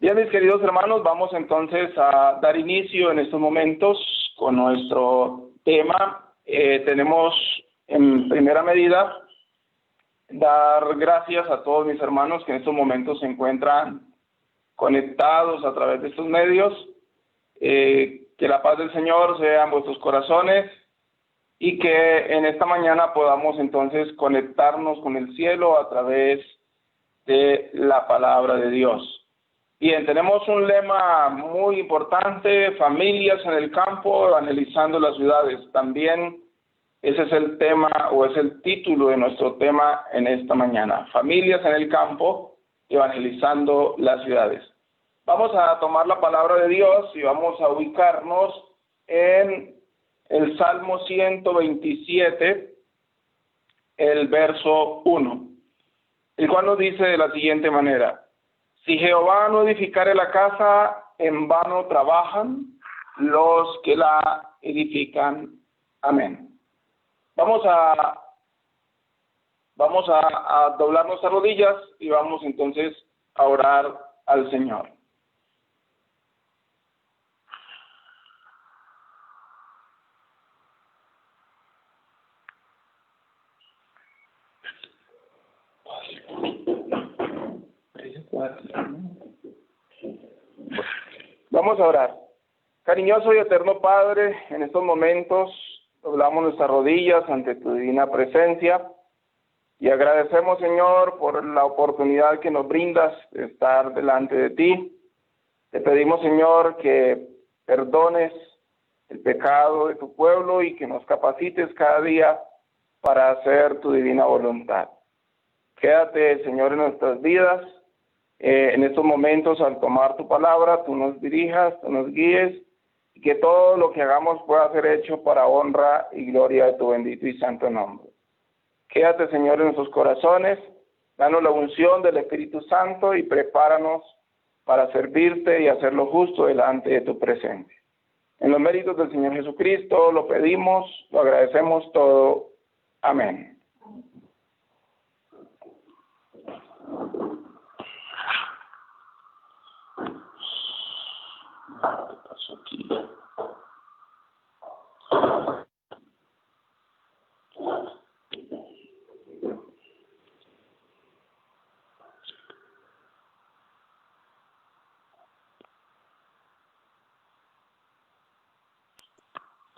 Bien, mis queridos hermanos, vamos entonces a dar inicio en estos momentos con nuestro tema. Tenemos en primera medida dar gracias a todos mis hermanos que en estos momentos se encuentran conectados a través de estos medios. Que la paz del Señor sea en vuestros corazones y que en esta mañana podamos entonces conectarnos con el cielo a través de la palabra de Dios. Bien, tenemos un lema muy importante: familias en el campo, evangelizando las ciudades. También ese es el tema o es el título de nuestro tema en esta mañana: familias en el campo, evangelizando las ciudades. Vamos a tomar la palabra de Dios y vamos a ubicarnos en el Salmo 127, el verso 1, el cual nos dice de la siguiente manera: si Jehová no edificare la casa, en vano trabajan los que la edifican. Amén. Vamos a doblar nuestras rodillas y vamos entonces a orar al Señor. Vamos a orar. Cariñoso y eterno Padre, en estos momentos doblamos nuestras rodillas ante tu divina presencia y agradecemos, Señor, por la oportunidad que nos brindas de estar delante de ti. Te pedimos, Señor, que perdones el pecado de tu pueblo y que nos capacites cada día para hacer tu divina voluntad. Quédate, Señor, en nuestras vidas. En estos momentos, al tomar tu palabra, tú nos dirijas, tú nos guíes, y que todo lo que hagamos pueda ser hecho para honra y gloria de tu bendito y santo nombre. Quédate, Señor, en nuestros corazones, danos la unción del Espíritu Santo y prepáranos para servirte y hacer lo justo delante de tu presencia. En los méritos del Señor Jesucristo lo pedimos, lo agradecemos todo. Amén. ¿Qué pasó aquí?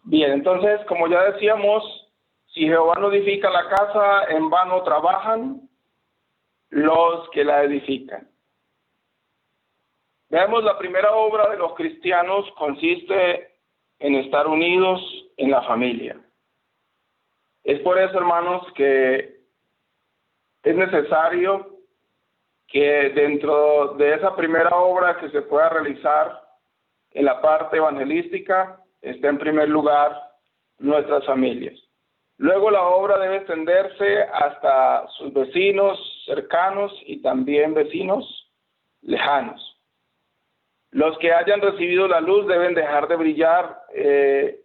Bien, entonces, como ya decíamos, si Jehová no edifica la casa, en vano trabajan los que la edifican. Veamos, la primera obra de los cristianos consiste en estar unidos en la familia. Es por eso, hermanos, que es necesario que dentro de esa primera obra que se pueda realizar en la parte evangelística esté en primer lugar nuestras familias. Luego la obra debe extenderse hasta sus vecinos cercanos y también vecinos lejanos. Los que hayan recibido la luz deben dejar de brillar, deben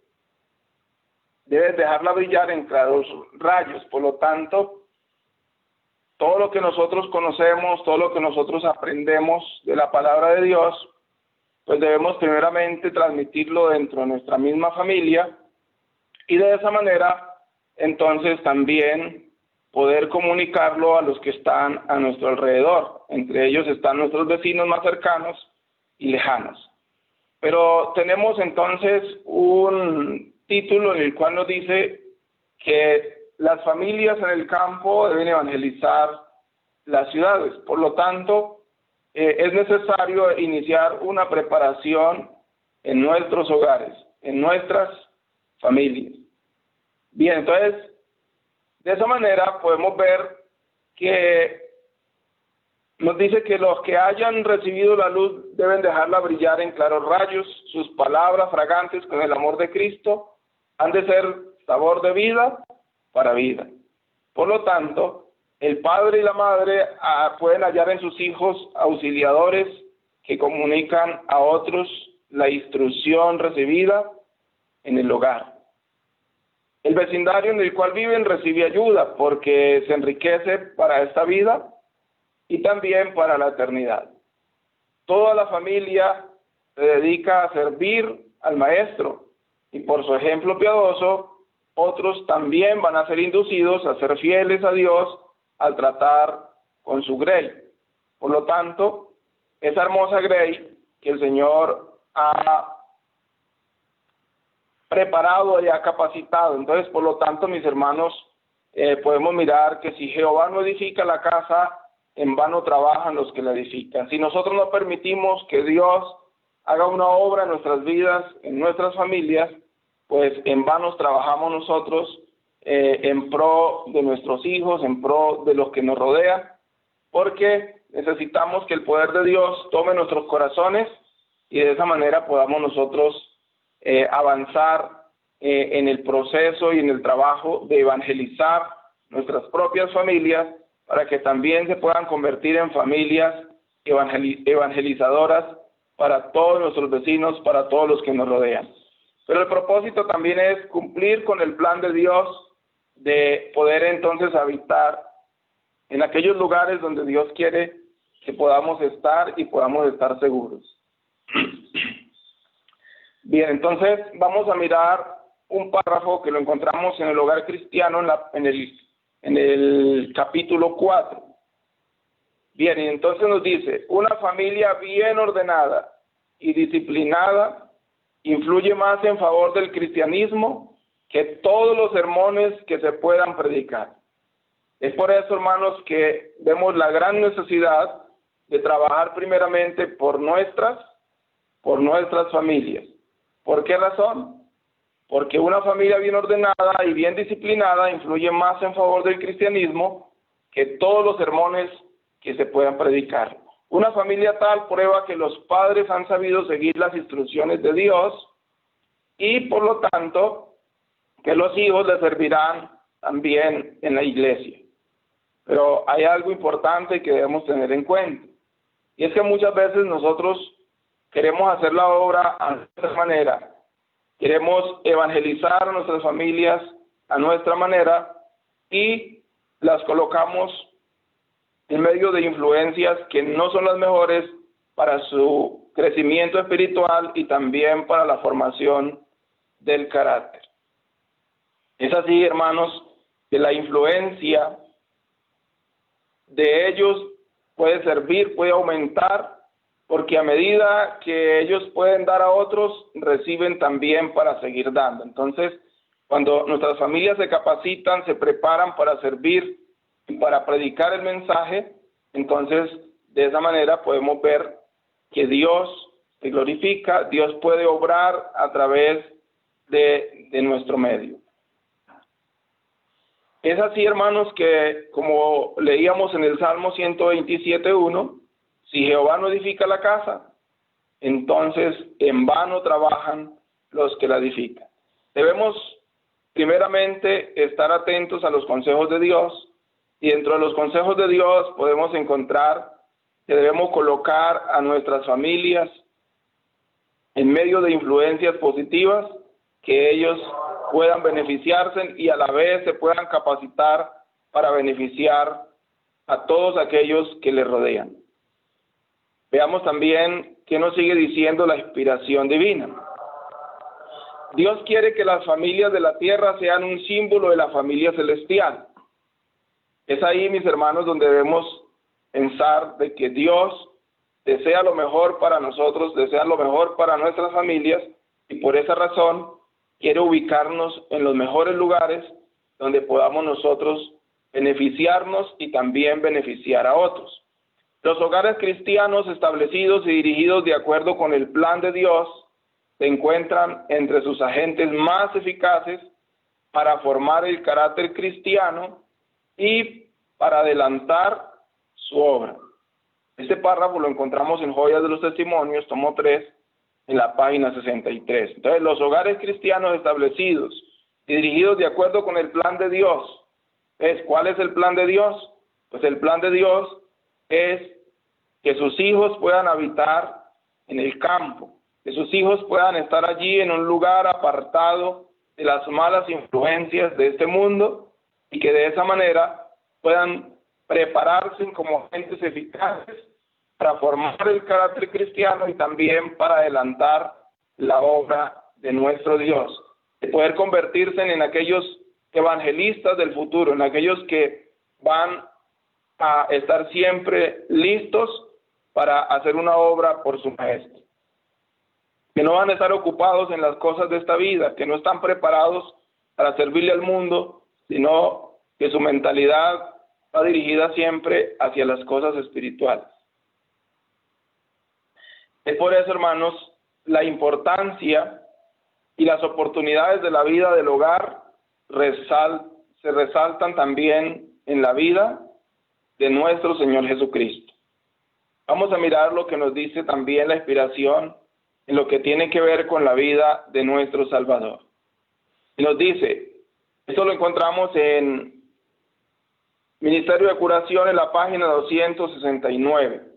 dejarla brillar en claros rayos. Por lo tanto, todo lo que nosotros conocemos, todo lo que nosotros aprendemos de la palabra de Dios, pues debemos primeramente transmitirlo dentro de nuestra misma familia y de esa manera entonces también poder comunicarlo a los que están a nuestro alrededor. Entre ellos están nuestros vecinos más cercanos y lejanos. Pero tenemos entonces un título en el cual nos dice que las familias en el campo deben evangelizar las ciudades. Por lo tanto, es necesario iniciar una preparación en nuestros hogares, en nuestras familias. Bien, entonces, de esa manera podemos ver que nos dice que los que hayan recibido la luz deben dejarla brillar en claros rayos. Sus palabras fragantes con el amor de Cristo han de ser sabor de vida para vida. Por lo tanto, el padre y la madre pueden hallar en sus hijos auxiliadores que comunican a otros la instrucción recibida en el hogar. El vecindario en el cual viven recibe ayuda porque se enriquece para esta vida y también para la eternidad. toda la familia se dedica a servir al maestro y por su ejemplo piadoso, otros también van a ser inducidos a ser fieles a Dios al tratar con su grey. Por lo tanto, esa hermosa grey que el Señor ha preparado y ha capacitado. Entonces, por lo tanto, mis hermanos, podemos mirar que si Jehová no edifica la casa, en vano trabajan los que la edifican. Si nosotros no permitimos que Dios haga una obra en nuestras vidas, en nuestras familias, pues en vano trabajamos nosotros en pro de nuestros hijos, en pro de los que nos rodean, porque necesitamos que el poder de Dios tome nuestros corazones y de esa manera podamos nosotros avanzar en el proceso y en el trabajo de evangelizar nuestras propias familias para que también se puedan convertir en familias evangelizadoras para todos nuestros vecinos, para todos los que nos rodean. Pero el propósito también es cumplir con el plan de Dios de poder entonces habitar en aquellos lugares donde Dios quiere que podamos estar y podamos estar seguros. Bien, entonces vamos a mirar un párrafo que lo encontramos en el Hogar Cristiano en el capítulo 4. Bien, y entonces nos dice, una familia bien ordenada y disciplinada influye más en favor del cristianismo que todos los sermones que se puedan predicar. Es por eso, hermanos, que vemos la gran necesidad de trabajar primeramente por nuestras familias. ¿Por qué razón? Porque una familia bien ordenada y bien disciplinada influye más en favor del cristianismo que todos los sermones que se puedan predicar. Una familia tal prueba que los padres han sabido seguir las instrucciones de Dios y, por lo tanto, que los hijos les servirán también en la iglesia. Pero hay algo importante que debemos tener en cuenta, y es que muchas veces nosotros queremos hacer la obra a nuestra manera, queremos evangelizar a nuestras familias a nuestra manera y las colocamos en medio de influencias que no son las mejores para su crecimiento espiritual y también para la formación del carácter. Es así, hermanos, que la influencia de ellos puede servir, puede aumentar, porque a medida que ellos pueden dar a otros, reciben también para seguir dando. Entonces, cuando nuestras familias se capacitan, se preparan para servir y para predicar el mensaje, entonces de esa manera podemos ver que Dios se glorifica, Dios puede obrar a través de nuestro medio. Es así, hermanos, que como leíamos en el Salmo 127:1, si Jehová no edifica la casa, entonces en vano trabajan los que la edifican. Debemos primeramente estar atentos a los consejos de Dios, y dentro de los consejos de Dios podemos encontrar que debemos colocar a nuestras familias en medio de influencias positivas, que ellos puedan beneficiarse y a la vez se puedan capacitar para beneficiar a todos aquellos que les rodean. Veamos también qué nos sigue diciendo la inspiración divina. Dios quiere que las familias de la tierra sean un símbolo de la familia celestial. Es ahí, mis hermanos, donde debemos pensar de que Dios desea lo mejor para nosotros, desea lo mejor para nuestras familias, y por esa razón quiere ubicarnos en los mejores lugares donde podamos nosotros beneficiarnos y también beneficiar a otros. Los hogares cristianos establecidos y dirigidos de acuerdo con el plan de Dios se encuentran entre sus agentes más eficaces para formar el carácter cristiano y para adelantar su obra. Este párrafo lo encontramos en Joyas de los Testimonios, tomo 3, en la página 63. Entonces, los hogares cristianos establecidos y dirigidos de acuerdo con el plan de Dios. ¿Cuál es el plan de Dios? Pues el plan de Dios es que sus hijos puedan habitar en el campo, que sus hijos puedan estar allí en un lugar apartado de las malas influencias de este mundo y que de esa manera puedan prepararse como agentes eficaces para formar el carácter cristiano y también para adelantar la obra de nuestro Dios, de poder convertirse en aquellos evangelistas del futuro, en aquellos que van a estar siempre listos para hacer una obra por su Maestro, que no van a estar ocupados en las cosas de esta vida, que no están preparados para servirle al mundo, sino que su mentalidad va dirigida siempre hacia las cosas espirituales. Es por eso, hermanos, la importancia y las oportunidades de la vida del hogar se resaltan también en la vida de nuestro Señor Jesucristo. Vamos a mirar lo que nos dice también la inspiración en lo que tiene que ver con la vida de nuestro Salvador. Y nos dice, esto lo encontramos en Ministerio de Curación en la página 269.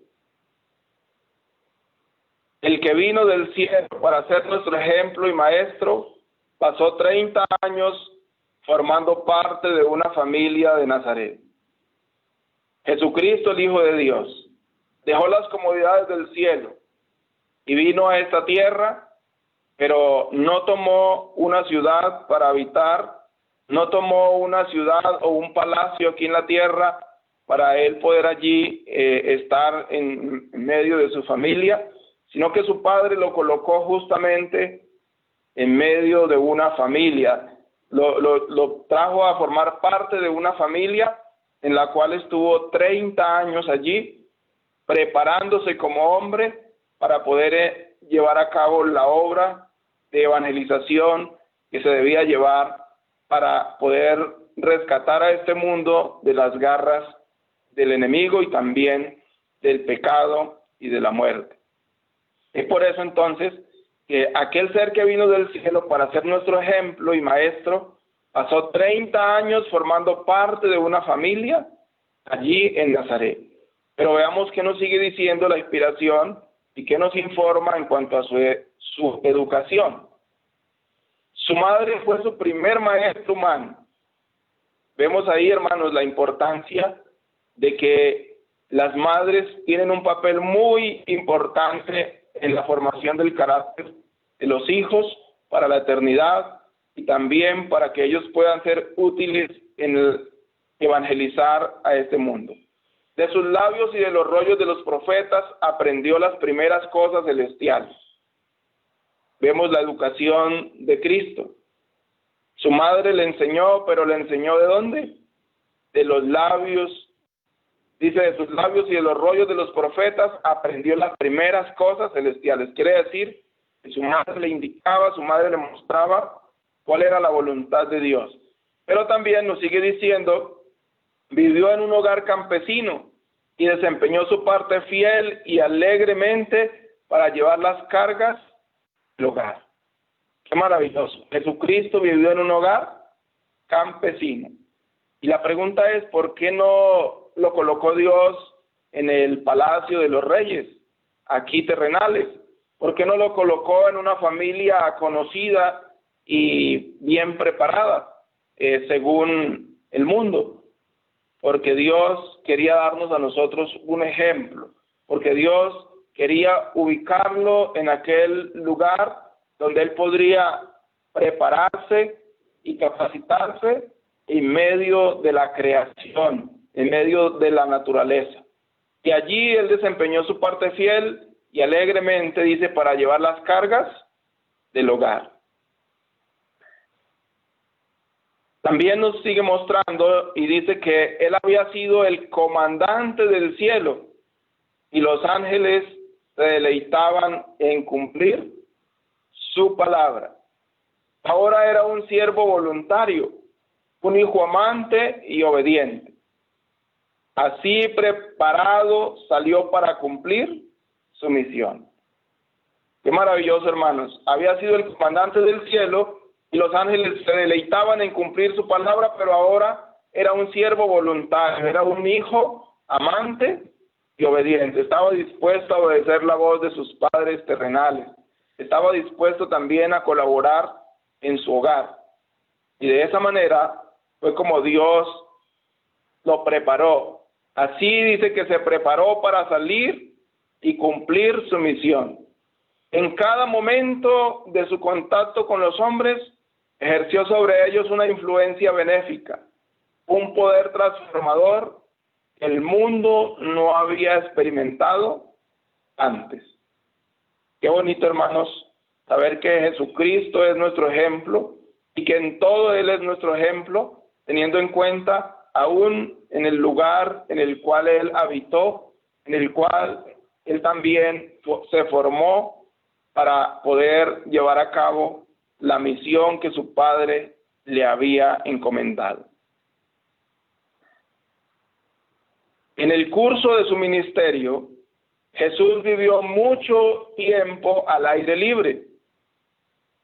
El que vino del cielo para ser nuestro ejemplo y maestro, pasó 30 años formando parte de una familia de Nazaret. Jesucristo, el Hijo de Dios, dejó las comodidades del cielo y vino a esta tierra, pero no tomó una ciudad para habitar, no tomó una ciudad o un palacio aquí en la tierra para él poder allí estar en medio de su familia, sino que su padre lo colocó justamente en medio de una familia, lo trajo a formar parte de una familia en la cual estuvo 30 años allí, preparándose como hombre para poder llevar a cabo la obra de evangelización que se debía llevar para poder rescatar a este mundo de las garras del enemigo y también del pecado y de la muerte. Es por eso entonces que aquel ser que vino del cielo para ser nuestro ejemplo y maestro, pasó 30 años formando parte de una familia allí en Nazaret. Pero veamos qué nos sigue diciendo la inspiración y qué nos informa en cuanto a su educación. Su madre fue su primer maestro humano. Vemos ahí, hermanos, la importancia de que las madres tienen un papel muy importante en la formación del carácter de los hijos para la eternidad y también para que ellos puedan ser útiles en el evangelizar a este mundo. De sus labios y de los rollos de los profetas aprendió las primeras cosas celestiales. Vemos la educación de Cristo. Su madre le enseñó, pero le enseñó ¿de dónde? De los labios. Dice, de sus labios y de los rollos de los profetas aprendió las primeras cosas celestiales. Quiere decir que su madre le indicaba, su madre le mostraba cuál era la voluntad de Dios. Pero también nos sigue diciendo, vivió en un hogar campesino y desempeñó su parte fiel y alegremente para llevar las cargas del hogar. Qué maravilloso. Jesucristo vivió en un hogar campesino. Y la pregunta es, ¿por qué no lo colocó Dios en el palacio de los reyes, aquí terrenales? ¿Por qué no lo colocó en una familia conocida y bien preparada, según el mundo? Porque Dios quería darnos a nosotros un ejemplo, porque Dios quería ubicarlo en aquel lugar donde él podría prepararse y capacitarse en medio de la creación, en medio de la naturaleza. Y allí él desempeñó su parte fiel y alegremente, dice, para llevar las cargas del hogar. También nos sigue mostrando y dice que él había sido el comandante del cielo y los ángeles se deleitaban en cumplir su palabra. Ahora era un siervo voluntario, un hijo amante y obediente. Así preparado salió para cumplir su misión. Qué maravilloso, hermanos. Había sido el comandante del cielo y los ángeles se deleitaban en cumplir su palabra, pero ahora era un siervo voluntario, era un hijo amante y obediente. Estaba dispuesto a obedecer la voz de sus padres terrenales. Estaba dispuesto también a colaborar en su hogar. Y de esa manera fue como Dios lo preparó. Así dice que se preparó para salir y cumplir su misión. En cada momento de su contacto con los hombres, ejerció sobre ellos una influencia benéfica, un poder transformador que el mundo no había experimentado antes. Qué bonito, hermanos, saber que Jesucristo es nuestro ejemplo y que en todo Él es nuestro ejemplo, teniendo en cuenta aún en el lugar en el cual Él habitó, en el cual Él también se formó para poder llevar a cabo la misión que su Padre le había encomendado. En el curso de su ministerio, Jesús vivió mucho tiempo al aire libre.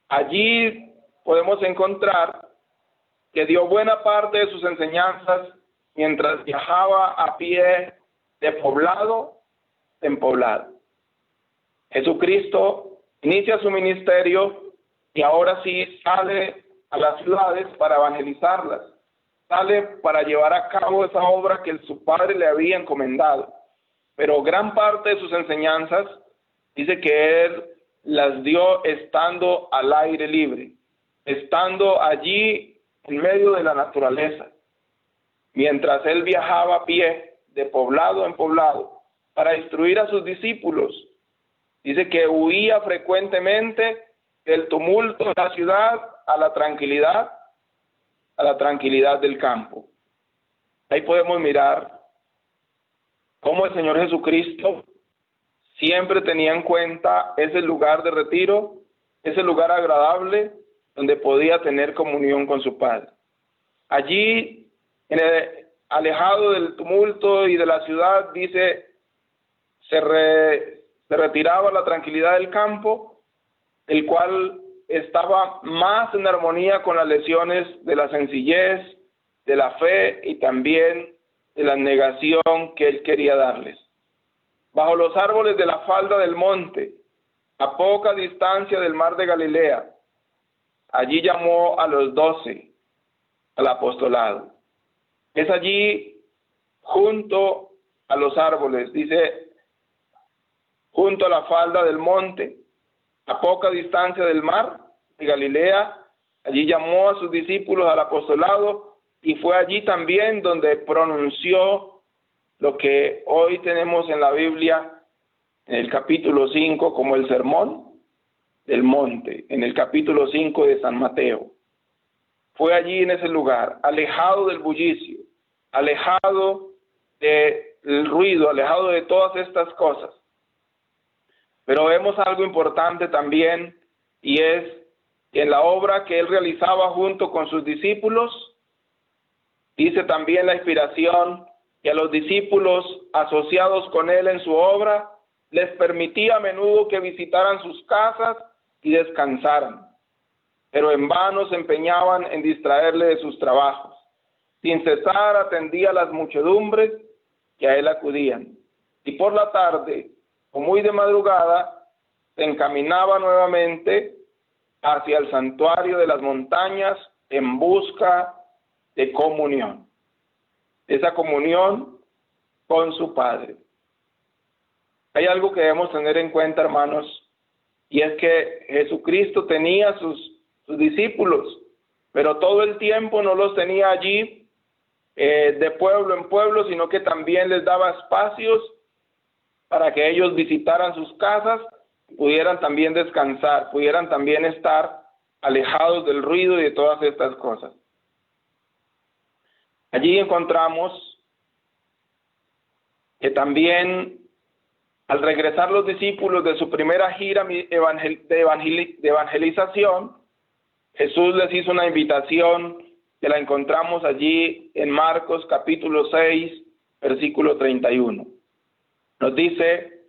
Allí podemos encontrar que dio buena parte de sus enseñanzas mientras viajaba a pie de poblado en poblado. Jesucristo inicia su ministerio y ahora sí sale a las ciudades para evangelizarlas, sale para llevar a cabo esa obra que su Padre le había encomendado. Pero gran parte de sus enseñanzas dice que Él las dio estando al aire libre, estando allí en medio de la naturaleza, mientras Él viajaba a pie de poblado en poblado para instruir a sus discípulos. Dice que huía frecuentemente del tumulto de la ciudad a la tranquilidad del campo. Ahí podemos mirar cómo el Señor Jesucristo siempre tenía en cuenta ese lugar de retiro, ese lugar agradable donde podía tener comunión con su Padre. Allí, alejado del tumulto y de la ciudad, dice, se retiraba a la tranquilidad del campo, el cual estaba más en armonía con las lecciones de la sencillez, de la fe y también de la negación que Él quería darles. Bajo los árboles de la falda del monte, a poca distancia del mar de Galilea, allí llamó a los 12 al apostolado. Es allí, junto a los árboles, dice, junto a la falda del monte, a poca distancia del mar de Galilea, allí llamó a sus discípulos al apostolado y fue allí también donde pronunció lo que hoy tenemos en la Biblia, en el capítulo 5, como el sermón del monte, en el capítulo 5 de San Mateo. Fue allí en ese lugar, alejado del bullicio, alejado del ruido, alejado de todas estas cosas. Pero vemos algo importante también, y es que en la obra que Él realizaba junto con sus discípulos, dice también la inspiración que a los discípulos asociados con Él en su obra, les permitía a menudo que visitaran sus casas y descansaran, pero en vano se empeñaban en distraerle de sus trabajos. Sin cesar atendía a las muchedumbres que a Él acudían, y por la tarde, o muy de madrugada, se encaminaba nuevamente hacia el santuario de las montañas en busca de comunión, esa comunión con su Padre. Hay algo que debemos tener en cuenta, hermanos, y es que Jesucristo tenía sus discípulos, pero todo el tiempo no los tenía allí de pueblo en pueblo, sino que también les daba espacios para que ellos visitaran sus casas, pudieran también descansar, pudieran también estar alejados del ruido y de todas estas cosas. Allí encontramos que también al regresar los discípulos de su primera gira de evangelización, Jesús les hizo una invitación que la encontramos allí en Marcos capítulo 6, versículo 31. Nos dice,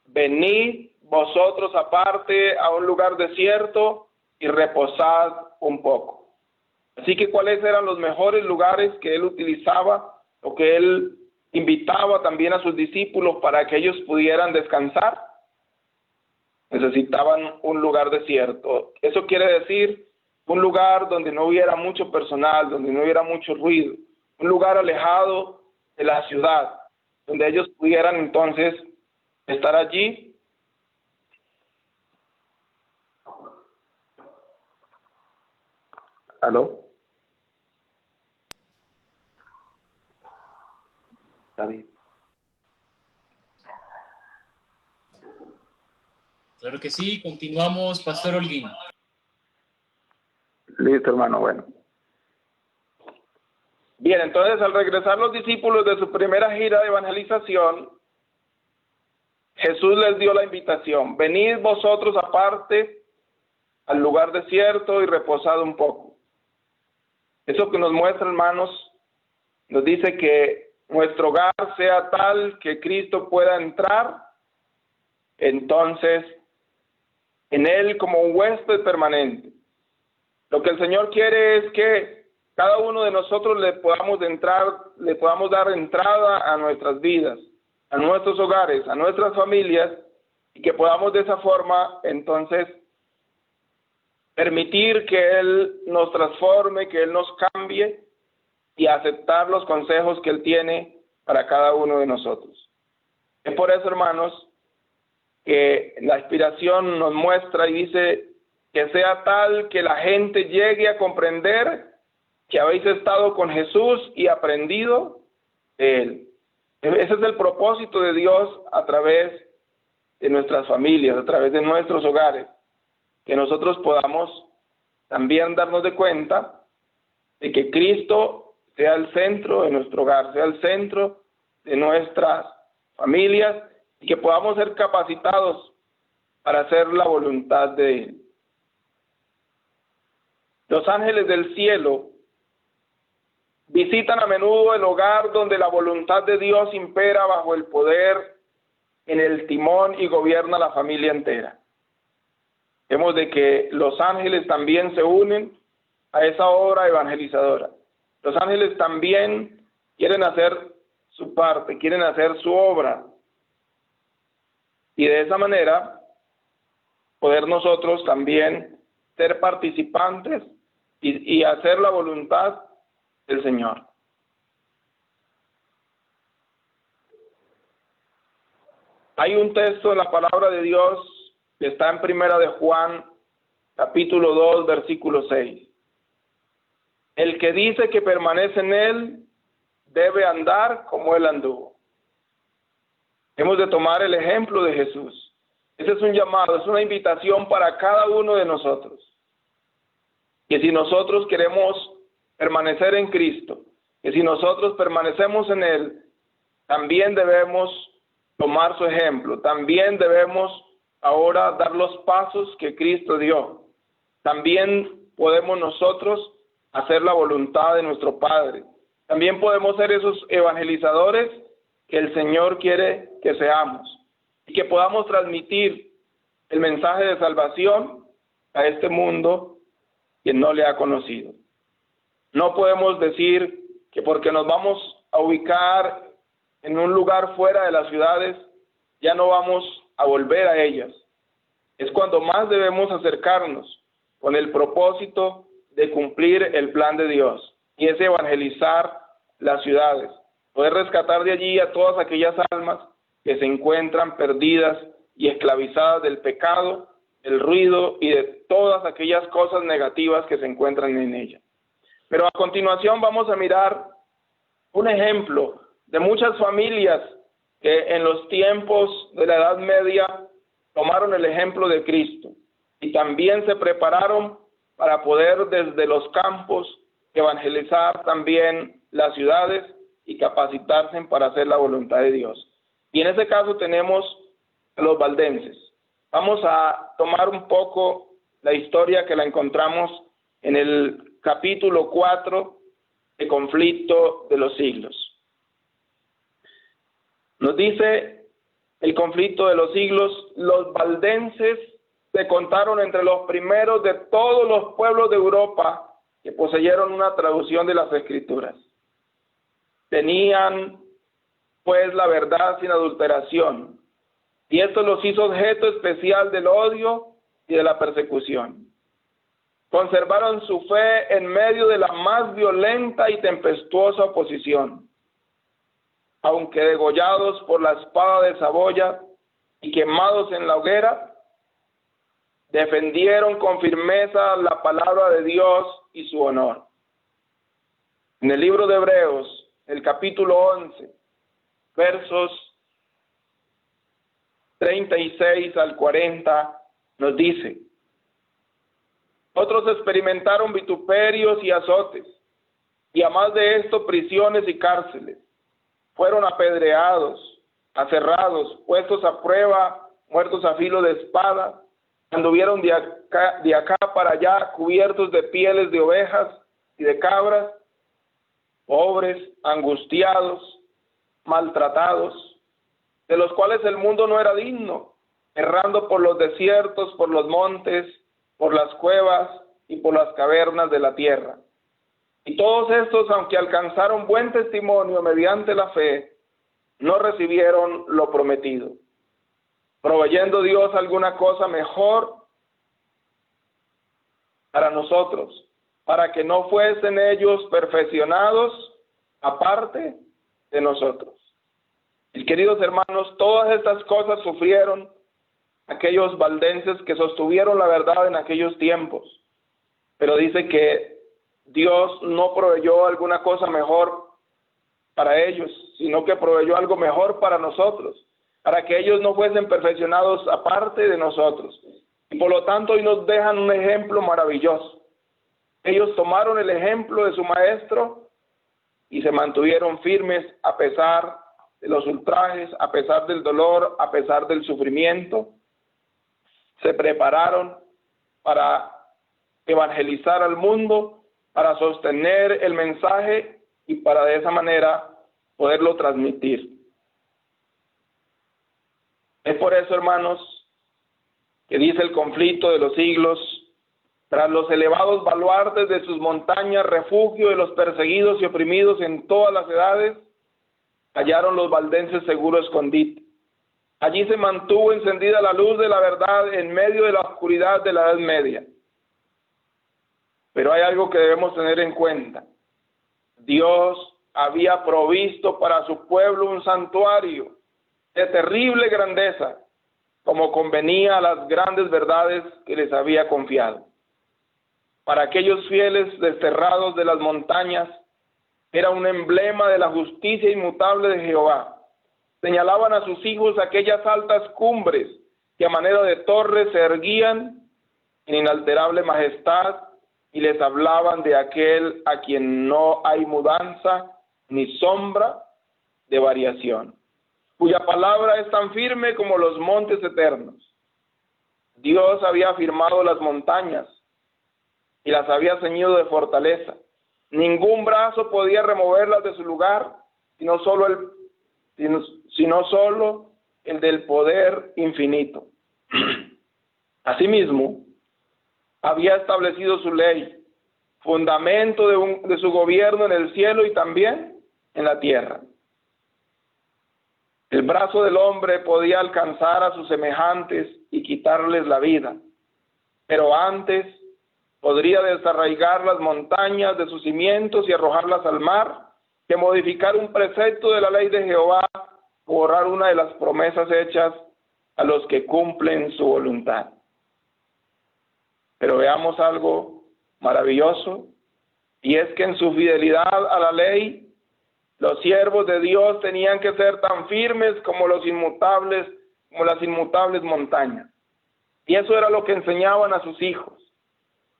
venid vosotros aparte a un lugar desierto y reposad un poco. Así que, ¿cuáles eran los mejores lugares que Él utilizaba o que Él invitaba también a sus discípulos para que ellos pudieran descansar? Necesitaban un lugar desierto. Eso quiere decir un lugar donde no hubiera mucho personal, donde no hubiera mucho ruido, un lugar alejado de la ciudad, donde ellos pudieran entonces estar allí. ¿Aló? David. Claro que sí, continuamos, Pastor Holguín. Listo, hermano, bueno. Bien, entonces al regresar los discípulos de su primera gira de evangelización, Jesús les dio la invitación: venid vosotros aparte al lugar desierto y reposad un poco. Eso que nos muestra, hermanos, nos dice que nuestro hogar sea tal que Cristo pueda entrar, entonces, en él como un huésped permanente. Lo que el Señor quiere es que cada uno de nosotros le podamos dar entrada a nuestras vidas, a nuestros hogares, a nuestras familias, y que podamos de esa forma, entonces, permitir que Él nos transforme, que Él nos cambie y aceptar los consejos que Él tiene para cada uno de nosotros. Es por eso, hermanos, que la inspiración nos muestra y dice que sea tal que la gente llegue a comprender que habéis estado con Jesús y aprendido de Él. Ese es el propósito de Dios a través de nuestras familias, a través de nuestros hogares, que nosotros podamos también darnos de cuenta de que Cristo sea el centro de nuestro hogar, sea el centro de nuestras familias, y que podamos ser capacitados para hacer la voluntad de Él. Los ángeles del cielo visitan a menudo el hogar donde la voluntad de Dios impera bajo el poder, en el timón, y gobierna la familia entera. Vemos de que los ángeles también se unen a esa obra evangelizadora. Los ángeles también quieren hacer su parte, quieren hacer su obra. Y de esa manera, poder nosotros también ser participantes y hacer la voluntad del Señor. Hay un texto en la palabra de Dios que está en Primera de Juan, capítulo 2, versículo 6. El que dice que permanece en Él debe andar como Él anduvo. Hemos de tomar el ejemplo de Jesús. Ese es un llamado, es una invitación para cada uno de nosotros. Que si nosotros queremos permanecer en Cristo, que si nosotros permanecemos en Él, también debemos tomar su ejemplo, también debemos ahora dar los pasos que Cristo dio. También podemos nosotros hacer la voluntad de nuestro Padre. También podemos ser esos evangelizadores que el Señor quiere que seamos, y que podamos transmitir el mensaje de salvación a este mundo que no le ha conocido. No podemos decir que porque nos vamos a ubicar en un lugar fuera de las ciudades, ya no vamos a volver a ellas. Es cuando más debemos acercarnos con el propósito de cumplir el plan de Dios, y es evangelizar las ciudades, poder rescatar de allí a todas aquellas almas que se encuentran perdidas y esclavizadas del pecado, del ruido y de todas aquellas cosas negativas que se encuentran en ella. Pero a continuación vamos a mirar un ejemplo de muchas familias que en los tiempos de la Edad Media tomaron el ejemplo de Cristo y también se prepararon para poder desde los campos evangelizar también las ciudades y capacitarse para hacer la voluntad de Dios. Y en ese caso tenemos a los valdenses. Vamos a tomar un poco la historia que la encontramos en el capítulo 4 de Conflicto de los Siglos. Nos dice el Conflicto de los Siglos: los valdenses se contaron entre los primeros de todos los pueblos de Europa que poseyeron una traducción de las Escrituras. Tenían pues la verdad sin adulteración, y esto los hizo objeto especial del odio y de la persecución. Conservaron su fe en medio de la más violenta y tempestuosa oposición. Aunque degollados por la espada de Saboya, y quemados en la hoguera, defendieron con firmeza la palabra de Dios y su honor. En el libro de Hebreos, el capítulo 11, versos 36 al 40, nos dice: otros experimentaron vituperios y azotes, y a más de esto prisiones y cárceles. Fueron apedreados, aserrados, puestos a prueba, muertos a filo de espada. Anduvieron de acá para allá, cubiertos de pieles de ovejas y de cabras, pobres, angustiados, maltratados, de los cuales el mundo no era digno, errando por los desiertos, por los montes, por las cuevas y por las cavernas de la tierra. Y todos estos, aunque alcanzaron buen testimonio mediante la fe, no recibieron lo prometido, proveyendo Dios alguna cosa mejor para nosotros, para que no fuesen ellos perfeccionados aparte de nosotros. Mis queridos hermanos, todas estas cosas sufrieron aquellos valdenses que sostuvieron la verdad en aquellos tiempos, pero dice que Dios no proveyó alguna cosa mejor para ellos, sino que proveyó algo mejor para nosotros, para que ellos no fuesen perfeccionados aparte de nosotros. Y por lo tanto hoy nos dejan un ejemplo maravilloso. Ellos tomaron el ejemplo de su maestro y se mantuvieron firmes a pesar de los ultrajes, a pesar del dolor, a pesar del sufrimiento. Se prepararon para evangelizar al mundo, para sostener el mensaje y para de esa manera poderlo transmitir. Es por eso, hermanos, que dice el conflicto de los siglos: tras los elevados baluartes de sus montañas, refugio de los perseguidos y oprimidos en todas las edades, hallaron los valdenses seguro escondite. Allí se mantuvo encendida la luz de la verdad en medio de la oscuridad de la Edad Media. Pero hay algo que debemos tener en cuenta. Dios había provisto para su pueblo un santuario de terrible grandeza, como convenía a las grandes verdades que les había confiado. Para aquellos fieles desterrados de las montañas, era un emblema de la justicia inmutable de Jehová. Señalaban a sus hijos aquellas altas cumbres que a manera de torres se erguían en inalterable majestad, y les hablaban de aquel a quien no hay mudanza ni sombra de variación, cuya palabra es tan firme como los montes eternos. Dios había afirmado las montañas y las había ceñido de fortaleza. Ningún brazo podía removerlas de su lugar, sino solo el del poder infinito. Asimismo, había establecido su ley, fundamento de su gobierno en el cielo y también en la tierra. El brazo del hombre podía alcanzar a sus semejantes y quitarles la vida, pero antes podría desarraigar las montañas de sus cimientos y arrojarlas al mar, que modificar un precepto de la ley de Jehová, o borrar una de las promesas hechas a los que cumplen su voluntad. Pero veamos algo maravilloso, y es que en su fidelidad a la ley, los siervos de Dios tenían que ser tan firmes como las inmutables montañas. Y eso era lo que enseñaban a sus hijos.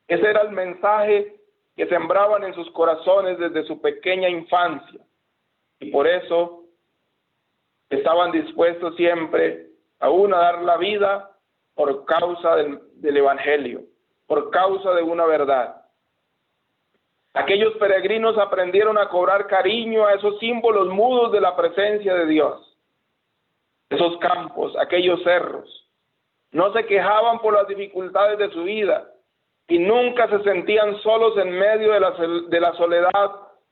Ese era el mensaje que sembraban en sus corazones desde su pequeña infancia. Y por eso estaban dispuestos siempre aún a dar la vida por causa del Evangelio, por causa de una verdad. Aquellos peregrinos aprendieron a cobrar cariño a esos símbolos mudos de la presencia de Dios. Esos campos, aquellos cerros. No se quejaban por las dificultades de su vida y nunca se sentían solos en medio de la soledad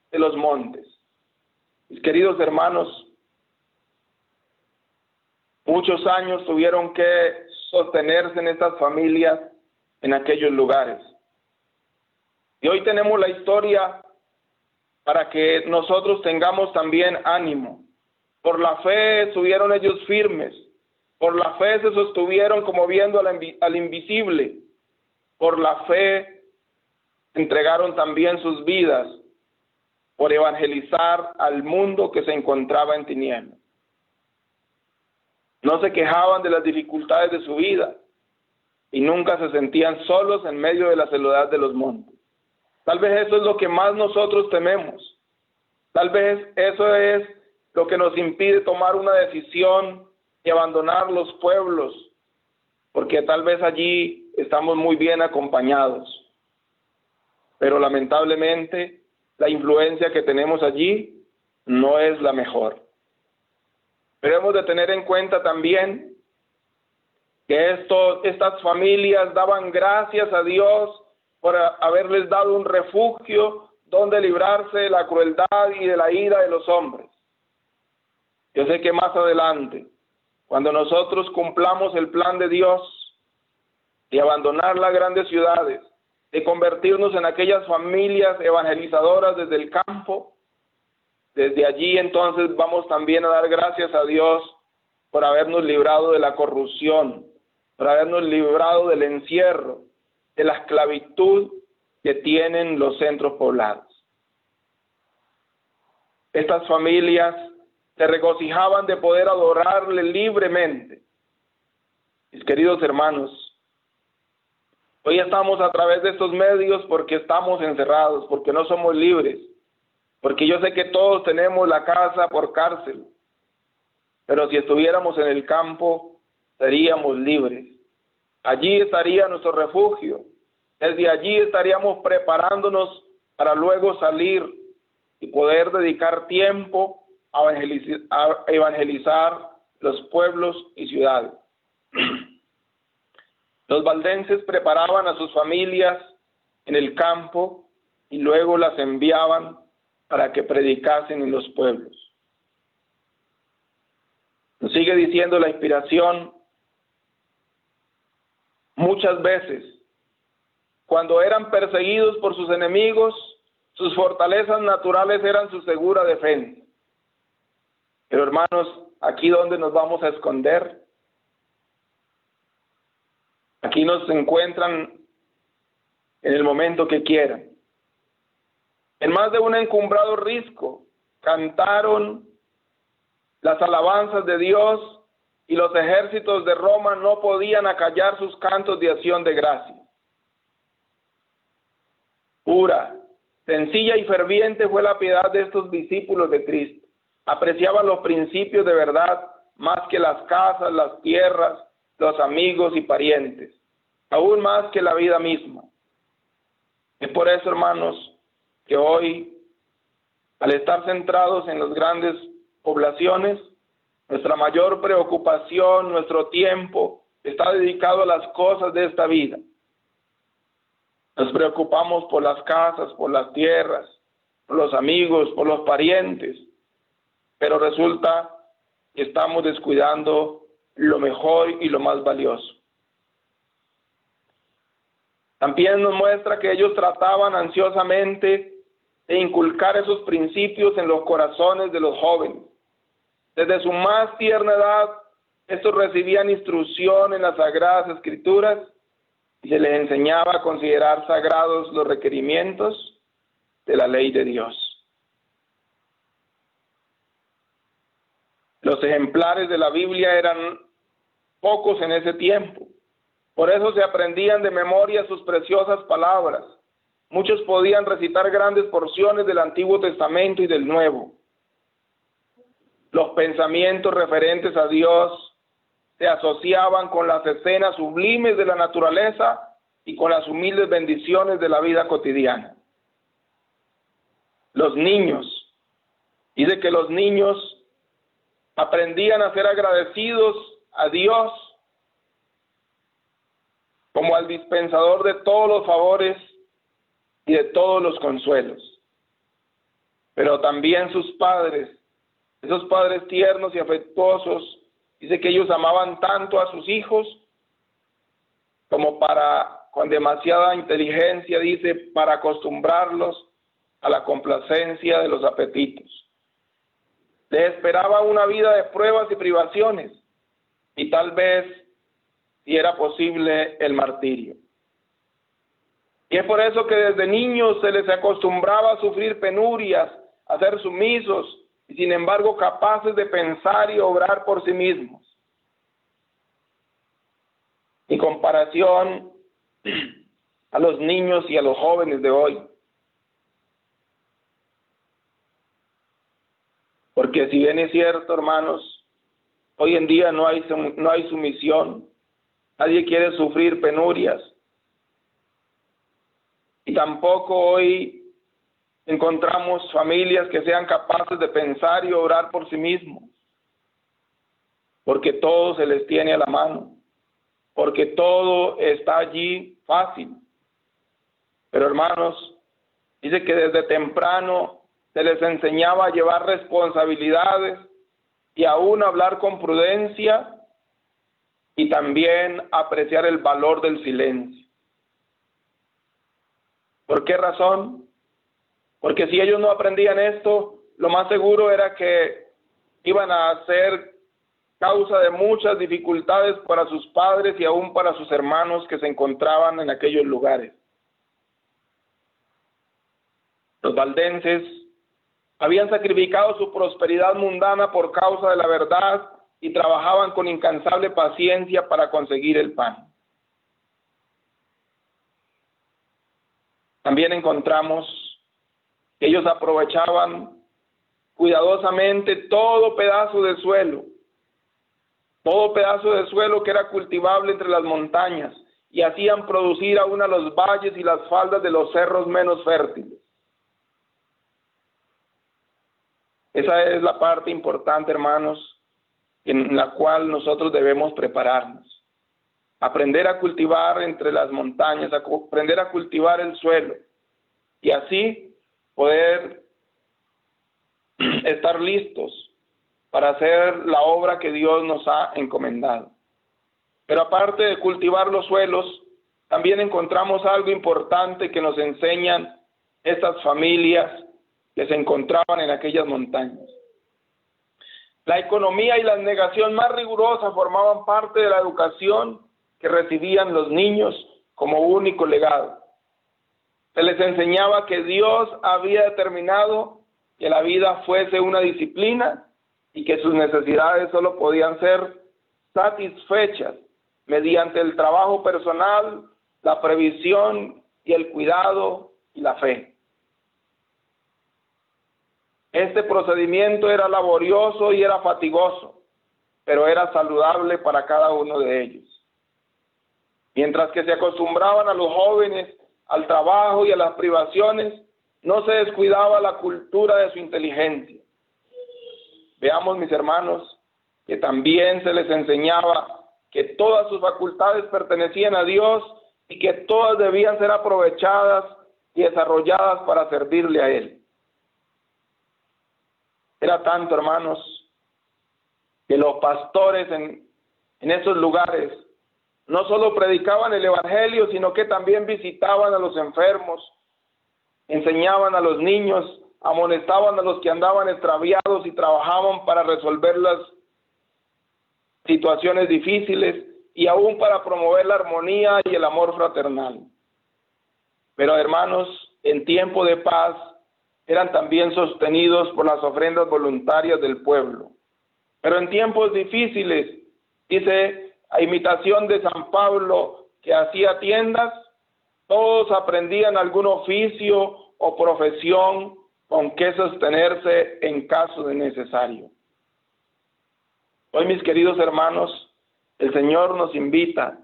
de los montes. Mis queridos hermanos, muchos años tuvieron que sostenerse en estas familias en aquellos lugares. Y hoy tenemos la historia para que nosotros tengamos también ánimo. Por la fe estuvieron ellos firmes, Por la fe se sostuvieron como viendo al invisible. Por la fe entregaron también sus vidas por evangelizar al mundo que se encontraba en tinieblas. No se quejaban de las dificultades de su vida y nunca se sentían solos en medio de la soledad de los montes. Tal vez eso es lo que más nosotros tememos. Tal vez eso es lo que nos impide tomar una decisión y abandonar los pueblos, porque tal vez allí estamos muy bien acompañados. Pero lamentablemente la influencia que tenemos allí no es la mejor. Debemos de tener en cuenta también que estas familias daban gracias a Dios por haberles dado un refugio donde librarse de la crueldad y de la ira de los hombres. Yo sé que más adelante, cuando nosotros cumplamos el plan de Dios de abandonar las grandes ciudades, de convertirnos en aquellas familias evangelizadoras desde el campo, desde allí entonces vamos también a dar gracias a Dios por habernos librado de la corrupción, por habernos librado del encierro, de la esclavitud que tienen los centros poblados. Estas familias se regocijaban de poder adorarle libremente. Mis queridos hermanos, hoy estamos a través de estos medios porque estamos encerrados, porque no somos libres, porque yo sé que todos tenemos la casa por cárcel, pero si estuviéramos en el campo, seríamos libres. Allí estaría nuestro refugio. Desde allí estaríamos preparándonos para luego salir y poder dedicar tiempo a evangelizar los pueblos y ciudades. Los valdenses preparaban a sus familias en el campo y luego las enviaban para que predicasen en los pueblos. Nos sigue diciendo la inspiración: muchas veces, cuando eran perseguidos por sus enemigos, sus fortalezas naturales eran su segura defensa. Pero hermanos, aquí donde nos vamos a esconder, aquí nos encuentran en el momento que quieran. En más de un encumbrado risco, cantaron las alabanzas de Dios y los ejércitos de Roma no podían acallar sus cantos de acción de gracia. Pura, sencilla y ferviente fue la piedad de estos discípulos de Cristo. Apreciaban los principios de verdad más que las casas, las tierras, los amigos y parientes, aún más que la vida misma. Es por eso, hermanos, que hoy, al estar centrados en las grandes poblaciones, nuestra mayor preocupación, nuestro tiempo, está dedicado a las cosas de esta vida. Nos preocupamos por las casas, por las tierras, por los amigos, por los parientes, pero resulta que estamos descuidando lo mejor y lo más valioso. También nos muestra que ellos trataban ansiosamente de inculcar esos principios en los corazones de los jóvenes. Desde su más tierna edad, estos recibían instrucción en las Sagradas Escrituras y se les enseñaba a considerar sagrados los requerimientos de la ley de Dios. Los ejemplares de la Biblia eran pocos en ese tiempo. Por eso se aprendían de memoria sus preciosas palabras. Muchos podían recitar grandes porciones del Antiguo Testamento y del Nuevo. Los pensamientos referentes a Dios se asociaban con las escenas sublimes de la naturaleza y con las humildes bendiciones de la vida cotidiana. Los niños, dice que los niños aprendían a ser agradecidos a Dios como al dispensador de todos los favores y de todos los consuelos. Pero también sus padres, esos padres tiernos y afectuosos, dice que ellos amaban tanto a sus hijos como con demasiada inteligencia, dice, para acostumbrarlos a la complacencia de los apetitos. Les esperaba una vida de pruebas y privaciones, y tal vez, si era posible, el martirio. Y es por eso que desde niños se les acostumbraba a sufrir penurias, a ser sumisos y sin embargo capaces de pensar y obrar por sí mismos. En comparación a los niños y a los jóvenes de hoy. Porque si bien es cierto, hermanos, hoy en día no hay sumisión, nadie quiere sufrir penurias. Y tampoco hoy encontramos familias que sean capaces de pensar y obrar por sí mismos, porque todo se les tiene a la mano, porque todo está allí fácil. Pero hermanos, dice que desde temprano se les enseñaba a llevar responsabilidades y aún hablar con prudencia y también apreciar el valor del silencio. ¿Por qué razón? Porque si ellos no aprendían esto, lo más seguro era que iban a ser causa de muchas dificultades para sus padres y aún para sus hermanos que se encontraban en aquellos lugares. Los valdenses habían sacrificado su prosperidad mundana por causa de la verdad y trabajaban con incansable paciencia para conseguir el pan. También encontramos que ellos aprovechaban cuidadosamente todo pedazo de suelo que era cultivable entre las montañas, y hacían producir aún a los valles y las faldas de los cerros menos fértiles. Esa es la parte importante, hermanos, en la cual nosotros debemos prepararnos. Aprender a cultivar entre las montañas, aprender a cultivar el suelo, y así poder estar listos para hacer la obra que Dios nos ha encomendado. Pero aparte de cultivar los suelos, también encontramos algo importante que nos enseñan estas familias que se encontraban en aquellas montañas. La economía y la abnegación más rigurosa formaban parte de la educación que recibían los niños como único legado. Se les enseñaba que Dios había determinado que la vida fuese una disciplina y que sus necesidades solo podían ser satisfechas mediante el trabajo personal, la previsión y el cuidado y la fe. Este procedimiento era laborioso y era fatigoso, pero era saludable para cada uno de ellos. Mientras que se acostumbraban a los jóvenes al trabajo y a las privaciones, no se descuidaba la cultura de su inteligencia. Veamos, mis hermanos, que también se les enseñaba que todas sus facultades pertenecían a Dios y que todas debían ser aprovechadas y desarrolladas para servirle a Él. Era tanto, hermanos, que los pastores en esos lugares no solo predicaban el evangelio, sino que también visitaban a los enfermos, enseñaban a los niños, amonestaban a los que andaban extraviados y trabajaban para resolver las situaciones difíciles y aún para promover la armonía y el amor fraternal. Pero, hermanos, en tiempo de paz eran también sostenidos por las ofrendas voluntarias del pueblo. Pero en tiempos difíciles, dice, a imitación de San Pablo, que hacía tiendas, todos aprendían algún oficio o profesión con que sostenerse en caso de necesario. Hoy, mis queridos hermanos, el Señor nos invita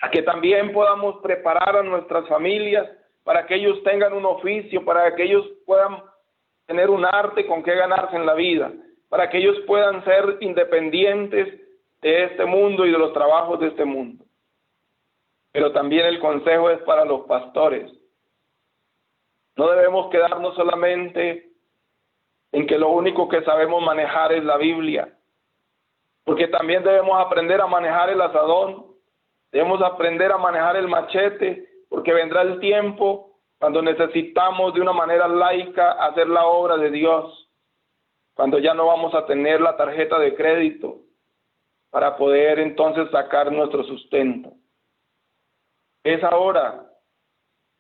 a que también podamos preparar a nuestras familias para que ellos tengan un oficio, para que ellos puedan tener un arte con que ganarse en la vida, para que ellos puedan ser independientes de este mundo y de los trabajos de este mundo. Pero también el consejo es para los pastores. No debemos quedarnos solamente en que lo único que sabemos manejar es la Biblia, porque también debemos aprender a manejar el asadón, debemos aprender a manejar el machete, porque vendrá el tiempo cuando necesitamos de una manera laica hacer la obra de Dios, cuando ya no vamos a tener la tarjeta de crédito, para poder entonces sacar nuestro sustento. Es ahora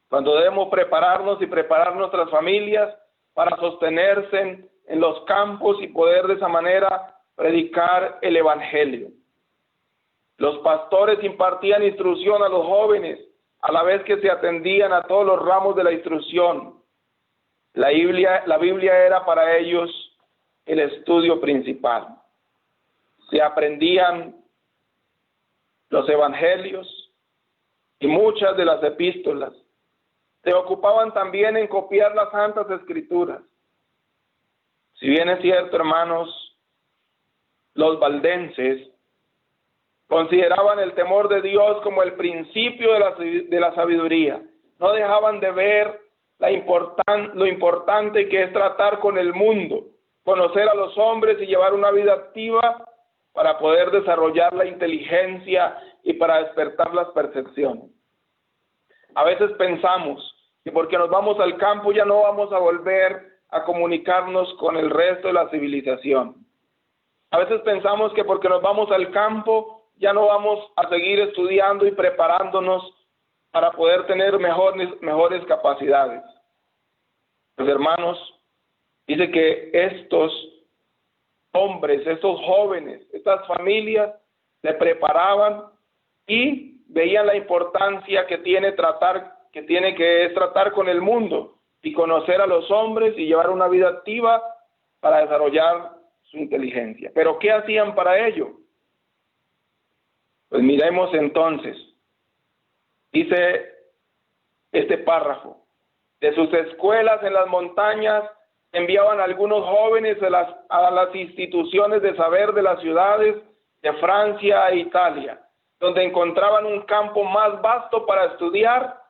cuando debemos prepararnos y preparar nuestras familias para sostenerse en los campos y poder de esa manera predicar el Evangelio. Los pastores impartían instrucción a los jóvenes a la vez que se atendían a todos los ramos de la instrucción. La Biblia era para ellos el estudio principal. Se aprendían los evangelios y muchas de las epístolas. Se ocupaban también en copiar las Santas Escrituras. Si bien es cierto, hermanos, los valdenses consideraban el temor de Dios como el principio de la sabiduría. No dejaban de ver lo importante que es tratar con el mundo, conocer a los hombres y llevar una vida activa para poder desarrollar la inteligencia y para despertar las percepciones. A veces pensamos que porque nos vamos al campo ya no vamos a volver a comunicarnos con el resto de la civilización. A veces pensamos que porque nos vamos al campo ya no vamos a seguir estudiando y preparándonos para poder tener mejores capacidades. Pues hermanos, dice que estos hombres, estos jóvenes, estas familias se preparaban y veían la importancia que tiene tratar con el mundo y conocer a los hombres y llevar una vida activa para desarrollar su inteligencia. ¿Pero qué hacían para ello? Pues miremos entonces, dice este párrafo, de sus escuelas en las montañas enviaban algunos jóvenes a las instituciones de saber de las ciudades de Francia e Italia, donde encontraban un campo más vasto para estudiar,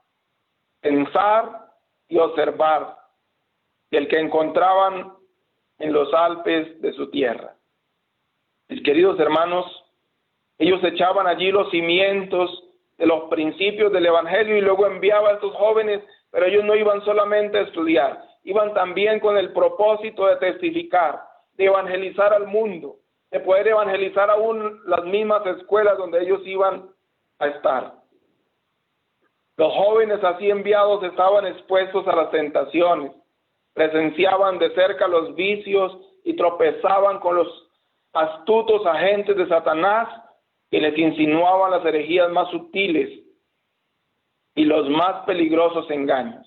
pensar y observar, que el que encontraban en los Alpes de su tierra. Mis queridos hermanos, ellos echaban allí los cimientos de los principios del Evangelio y luego enviaban a estos jóvenes, pero ellos no iban solamente a estudiar, iban también con el propósito de testificar, de evangelizar al mundo, de poder evangelizar aún las mismas escuelas donde ellos iban a estar. Los jóvenes así enviados estaban expuestos a las tentaciones, presenciaban de cerca los vicios y tropezaban con los astutos agentes de Satanás que les insinuaban las herejías más sutiles y los más peligrosos engaños.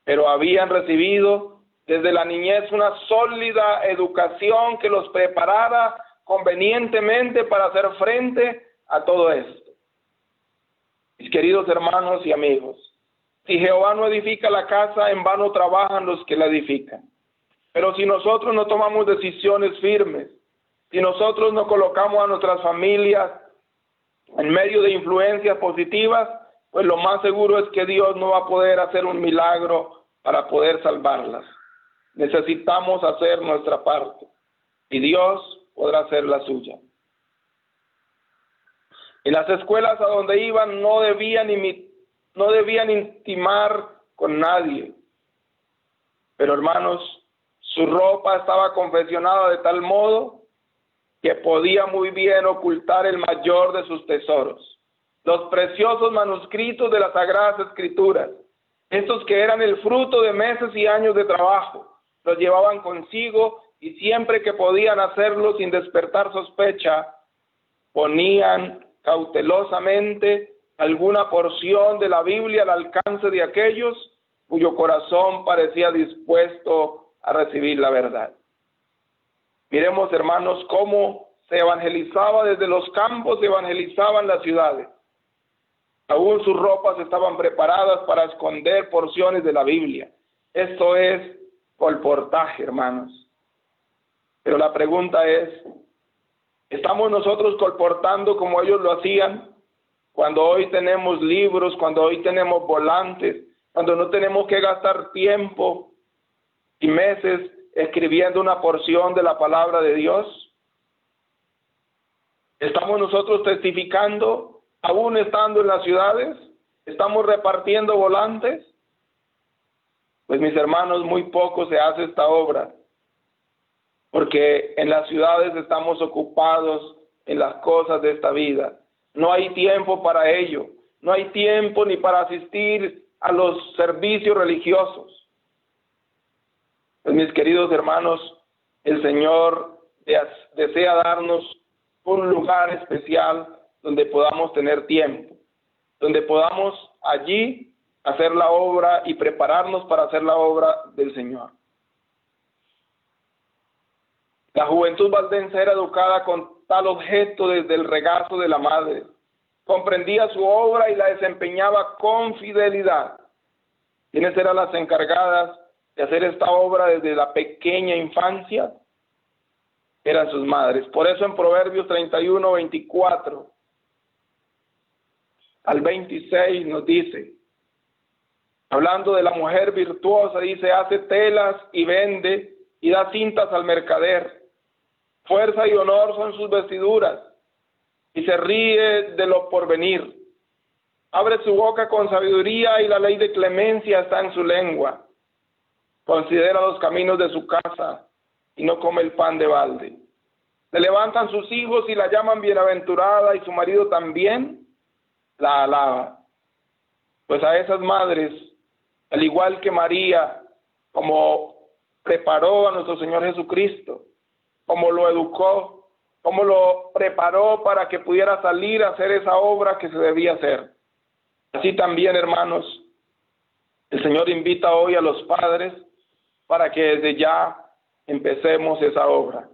Pero habían recibido desde la niñez una sólida educación que los preparara convenientemente para hacer frente a todo esto. Mis queridos hermanos y amigos, si Jehová no edifica la casa, en vano trabajan los que la edifican. Pero si nosotros no tomamos decisiones firmes, si nosotros no colocamos a nuestras familias en medio de influencias positivas, pues lo más seguro es que Dios no va a poder hacer un milagro para poder salvarlas. Necesitamos hacer nuestra parte y Dios podrá hacer la suya. En las escuelas a donde iban no debían intimar con nadie. Pero hermanos, su ropa estaba confeccionada de tal modo que podía muy bien ocultar el mayor de sus tesoros, los preciosos manuscritos de las Sagradas Escrituras, estos que eran el fruto de meses y años de trabajo, los llevaban consigo y siempre que podían hacerlo sin despertar sospecha, ponían cautelosamente alguna porción de la Biblia al alcance de aquellos cuyo corazón parecía dispuesto a recibir la verdad. Miremos, hermanos, cómo se evangelizaba desde los campos, se evangelizaban las ciudades. Aún sus ropas estaban preparadas para esconder porciones de la Biblia. Esto es colportaje, hermanos. Pero la pregunta es, ¿estamos nosotros colportando como ellos lo hacían? Cuando hoy tenemos libros, cuando hoy tenemos volantes, cuando no tenemos que gastar tiempo y meses escribiendo una porción de la palabra de Dios. ¿Estamos nosotros testificando aún estando en las ciudades? ¿Estamos repartiendo volantes? Pues mis hermanos, muy poco se hace esta obra, porque en las ciudades estamos ocupados en las cosas de esta vida. No hay tiempo para ello. No hay tiempo ni para asistir a los servicios religiosos. Pues, mis queridos hermanos, el Señor desea darnos un lugar especial donde podamos tener tiempo, donde podamos allí hacer la obra y prepararnos para hacer la obra del Señor. La juventud valdense era educada con tal objeto desde el regazo de la madre. Comprendía su obra y la desempeñaba con fidelidad. ¿Quiénes eran las encargadas de hacer esta obra desde la pequeña infancia? Eran sus madres. Por eso en Proverbios 31, 24 al 26 nos dice, hablando de la mujer virtuosa, dice, hace telas y vende y da cintas al mercader. Fuerza y honor son sus vestiduras y se ríe de lo porvenir. Abre su boca con sabiduría y la ley de clemencia está en su lengua. Considera los caminos de su casa y no come el pan de balde. Se levantan sus hijos y la llaman bienaventurada y su marido también la alaba. Pues a esas madres, al igual que María, como preparó a nuestro Señor Jesucristo, como lo educó, como lo preparó para que pudiera salir a hacer esa obra que se debía hacer. Así también, hermanos, el Señor invita hoy a los padres para que desde ya empecemos esa obra.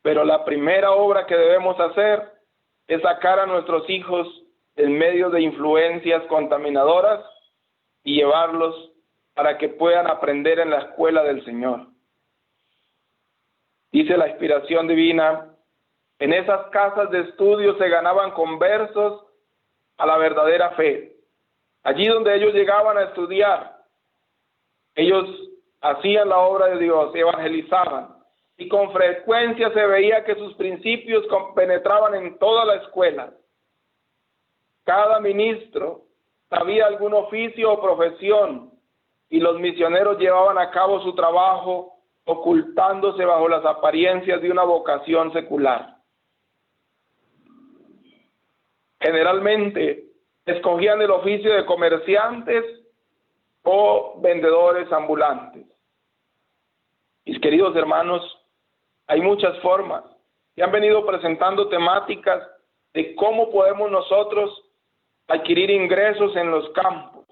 Pero la primera obra que debemos hacer es sacar a nuestros hijos en medio de influencias contaminadoras y llevarlos para que puedan aprender en la escuela del Señor. Dice la inspiración divina, en esas casas de estudio se ganaban conversos a la verdadera fe. Allí donde ellos llegaban a estudiar, ellos hacían la obra de Dios, evangelizaban, y con frecuencia se veía que sus principios penetraban en toda la escuela. Cada ministro sabía algún oficio o profesión, y los misioneros llevaban a cabo su trabajo ocultándose bajo las apariencias de una vocación secular. Generalmente escogían el oficio de comerciantes o vendedores ambulantes. Mis queridos hermanos, hay muchas formas. Se han venido presentando temáticas de cómo podemos nosotros adquirir ingresos en los campos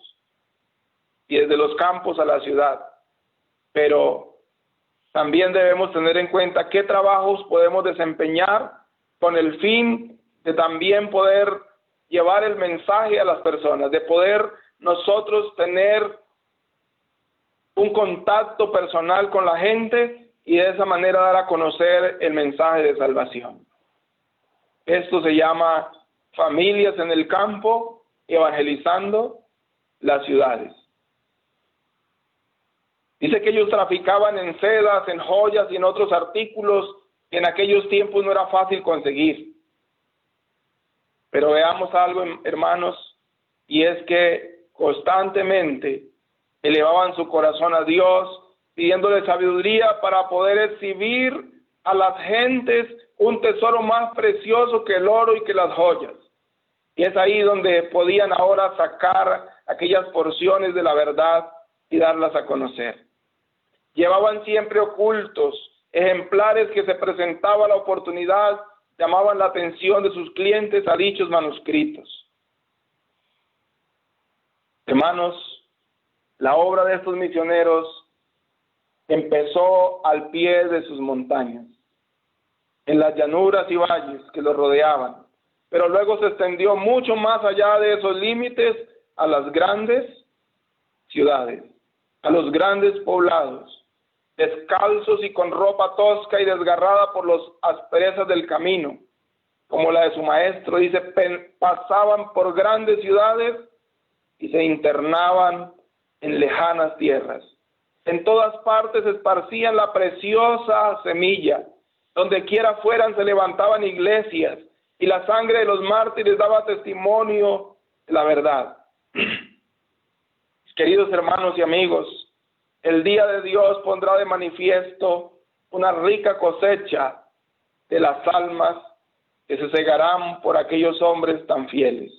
y desde los campos a la ciudad. Pero también debemos tener en cuenta qué trabajos podemos desempeñar con el fin de también poder llevar el mensaje a las personas, de poder nosotros tener un contacto personal con la gente y de esa manera dar a conocer el mensaje de salvación. Esto se llama familias en el campo evangelizando las ciudades. Dice que ellos traficaban en sedas, en joyas y en otros artículos que en aquellos tiempos no era fácil conseguir. Pero veamos algo, hermanos, y es que constantemente elevaban su corazón a Dios, pidiéndole sabiduría para poder exhibir a las gentes un tesoro más precioso que el oro y que las joyas. Y es ahí donde podían ahora sacar aquellas porciones de la verdad y darlas a conocer. Llevaban siempre ocultos ejemplares que se presentaba la oportunidad, llamaban la atención de sus clientes a dichos manuscritos. Hermanos, la obra de estos misioneros empezó al pie de sus montañas, en las llanuras y valles que los rodeaban, pero luego se extendió mucho más allá de esos límites a las grandes ciudades, a los grandes poblados, descalzos y con ropa tosca y desgarrada por las asperezas del camino, como la de su maestro, dice, pasaban por grandes ciudades y se internaban en lejanas tierras. En todas partes esparcían la preciosa semilla, donde quiera fueran se levantaban iglesias, y la sangre de los mártires daba testimonio de la verdad. Queridos hermanos y amigos, el día de Dios pondrá de manifiesto una rica cosecha de las almas que se cegarán por aquellos hombres tan fieles.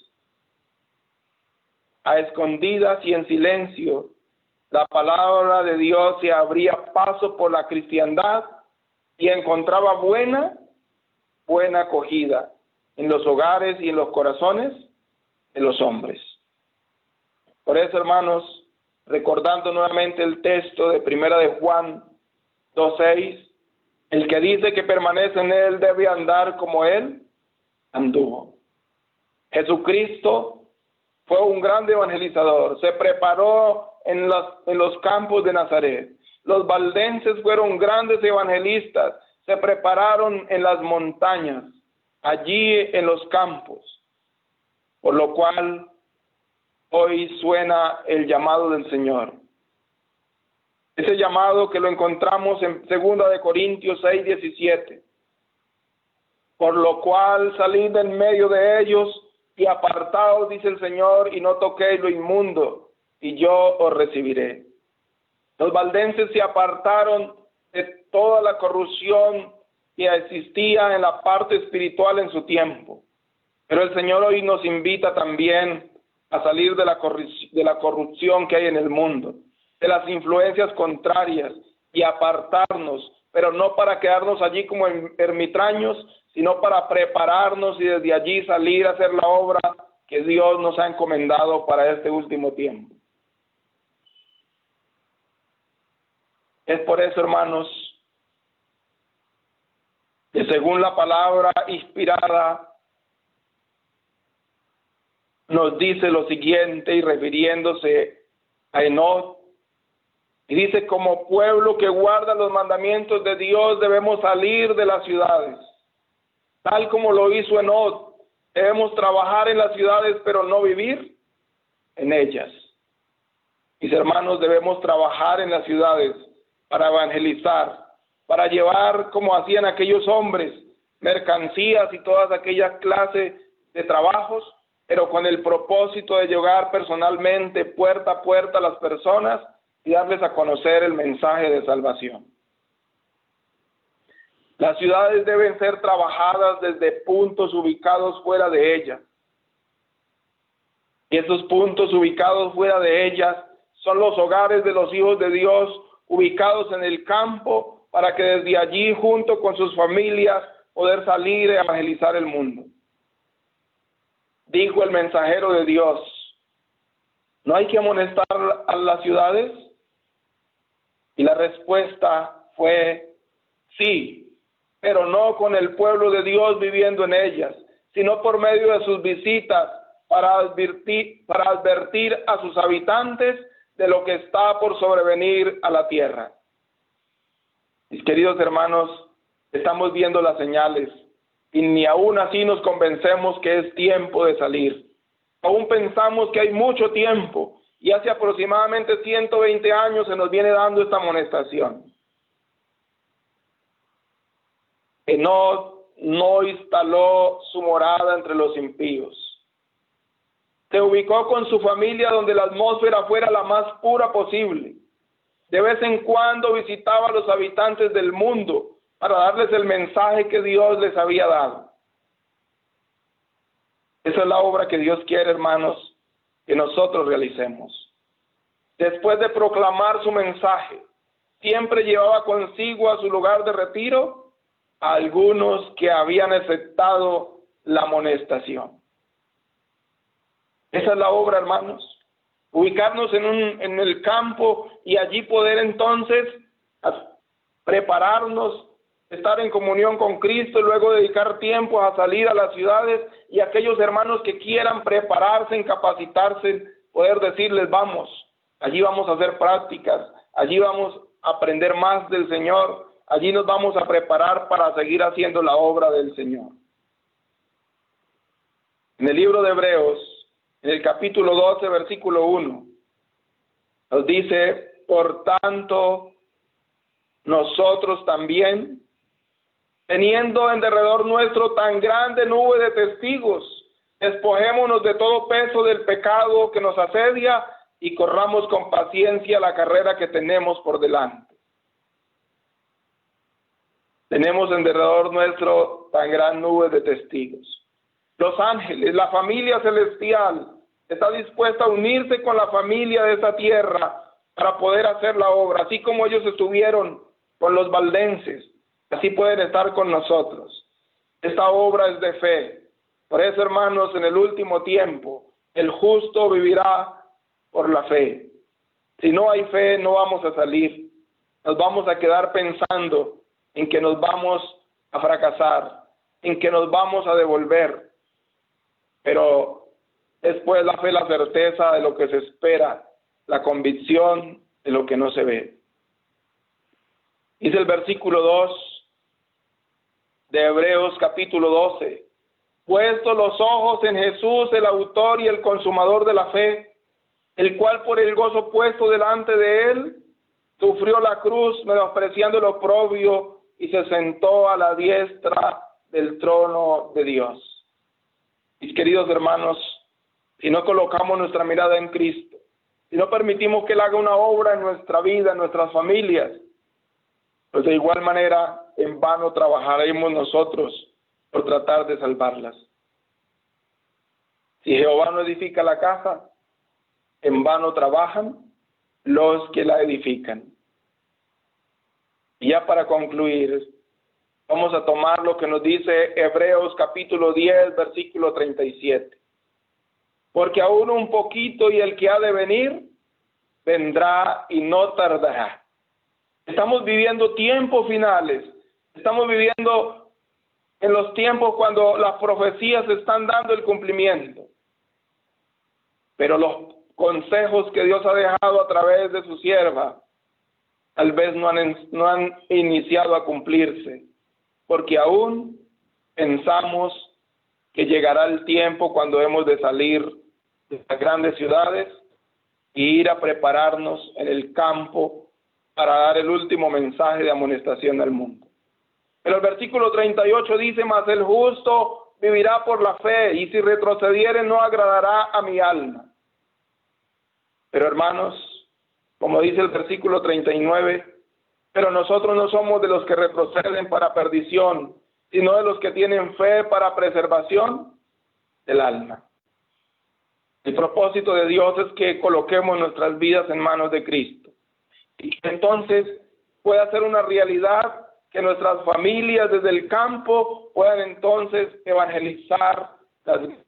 A escondidas y en silencio, la palabra de Dios se abría paso por la cristiandad y encontraba buena acogida en los hogares y en los corazones de los hombres. Por eso, hermanos, recordando nuevamente el texto de 1 de Juan 2:6, el que dice que permanece en él debe andar como él anduvo. Jesucristo fue un gran evangelizador, se preparó en los campos de Nazaret. Los valdenses fueron grandes evangelistas, se prepararon en las montañas, allí en los campos, por lo cual hoy suena el llamado del Señor. Ese llamado que lo encontramos en 2 de Corintios 6:17. Por lo cual salid en medio de ellos y apartaos, dice el Señor, y no toquéis lo inmundo, y yo os recibiré. Los valdenses se apartaron de toda la corrupción que existía en la parte espiritual en su tiempo. Pero el Señor hoy nos invita también a salir de la corrupción que hay en el mundo, de las influencias contrarias, y apartarnos, pero no para quedarnos allí como ermitaños, sino para prepararnos y desde allí salir a hacer la obra que Dios nos ha encomendado para este último tiempo. Es por eso, hermanos, que según la palabra inspirada nos dice lo siguiente, y refiriéndose a Enoc, y dice: como pueblo que guarda los mandamientos de Dios debemos salir de las ciudades, tal como lo hizo Enoc. Debemos trabajar en las ciudades, pero no vivir en ellas. Mis hermanos, debemos trabajar en las ciudades para evangelizar, para llevar, como hacían aquellos hombres, mercancías y todas aquellas clases de trabajos, pero con el propósito de llegar personalmente, puerta a puerta, a las personas y darles a conocer el mensaje de salvación. Las ciudades deben ser trabajadas desde puntos ubicados fuera de ellas. Y esos puntos ubicados fuera de ellas son los hogares de los hijos de Dios, ubicados en el campo, para que desde allí, junto con sus familias, poder salir a evangelizar el mundo. Dijo el mensajero de Dios: ¿no hay que amonestar a las ciudades? Y la respuesta fue: sí, pero no con el pueblo de Dios viviendo en ellas, sino por medio de sus visitas, para advertir a sus habitantes de lo que está por sobrevenir a la tierra. Mis queridos hermanos, estamos viendo las señales y ni aún así nos convencemos que es tiempo de salir. Aún pensamos que hay mucho tiempo, y hace aproximadamente 120 años se nos viene dando esta amonestación. Enoc no instaló su morada entre los impíos. Se ubicó con su familia donde la atmósfera fuera la más pura posible. De vez en cuando visitaba a los habitantes del mundo para darles el mensaje que Dios les había dado. Esa es la obra que Dios quiere, hermanos, que nosotros realicemos. Después de proclamar su mensaje, siempre llevaba consigo a su lugar de retiro a algunos que habían aceptado la amonestación. Esa es la obra, hermanos. Ubicarnos en el campo y allí poder entonces prepararnos, estar en comunión con Cristo y luego dedicar tiempo a salir a las ciudades, y aquellos hermanos que quieran prepararse, capacitarse, poder decirles: vamos, allí vamos a hacer prácticas, allí vamos a aprender más del Señor, allí nos vamos a preparar para seguir haciendo la obra del Señor. En el libro de Hebreos, en el capítulo 12, versículo 1, nos dice: por tanto, nosotros también, teniendo en derredor nuestro tan grande nube de testigos, despojémonos de todo peso del pecado que nos asedia y corramos con paciencia la carrera que tenemos por delante. Tenemos en derredor nuestro tan gran nube de testigos. Los ángeles, la familia celestial, está dispuesta a unirse con la familia de esta tierra para poder hacer la obra. Así como ellos estuvieron con los valdenses, así pueden estar con nosotros. Esta obra es de fe. Por eso, hermanos, en el último tiempo, el justo vivirá por la fe. Si no hay fe, no vamos a salir. Nos vamos a quedar pensando en que nos vamos a fracasar, en que nos vamos a devolver. Pero después la fe, la certeza de lo que se espera, la convicción de lo que no se ve. Dice el versículo 2 de Hebreos capítulo 12. Puesto los ojos en Jesús, el autor y el consumador de la fe, el cual por el gozo puesto delante de él, sufrió la cruz, menospreciando el oprobio, y se sentó a la diestra del trono de Dios. Mis queridos hermanos, si no colocamos nuestra mirada en Cristo, si no permitimos que Él haga una obra en nuestra vida, en nuestras familias, pues de igual manera en vano trabajaremos nosotros por tratar de salvarlas. Si Jehová no edifica la casa, en vano trabajan los que la edifican. Y ya para concluir, vamos a tomar lo que nos dice Hebreos capítulo 10, versículo 37. Porque aún un poquito y el que ha de venir, vendrá y no tardará. Estamos viviendo tiempos finales. Estamos viviendo en los tiempos cuando las profecías están dando el cumplimiento. Pero los consejos que Dios ha dejado a través de su sierva, tal vez no han iniciado a cumplirse, porque aún pensamos que llegará el tiempo cuando hemos de salir de las grandes ciudades e ir a prepararnos en el campo para dar el último mensaje de amonestación al mundo. Pero el versículo 38 dice: mas el justo vivirá por la fe, y si retrocediere no agradará a mi alma. Pero hermanos, como dice el versículo 39, pero nosotros no somos de los que retroceden para perdición, sino de los que tienen fe para preservación del alma. El propósito de Dios es que coloquemos nuestras vidas en manos de Cristo, y que entonces pueda ser una realidad que nuestras familias desde el campo puedan entonces evangelizar las vidas.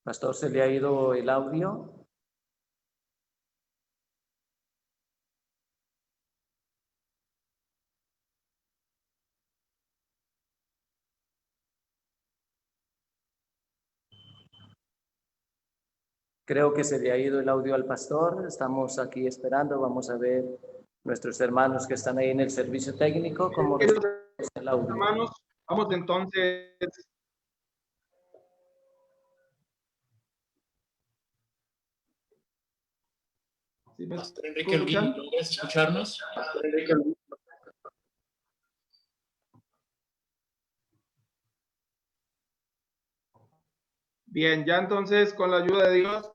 Pastor, ¿se le ha ido el audio? Creo que se le ha ido el audio al pastor. Estamos aquí esperando. Vamos a ver nuestros hermanos que están ahí en el servicio técnico cómo responden el audio. Hermanos, vamos entonces. ¿Sí me Pastor Enrique Holguín, ¿logras escucharnos? Bien, ya entonces con la ayuda de Dios,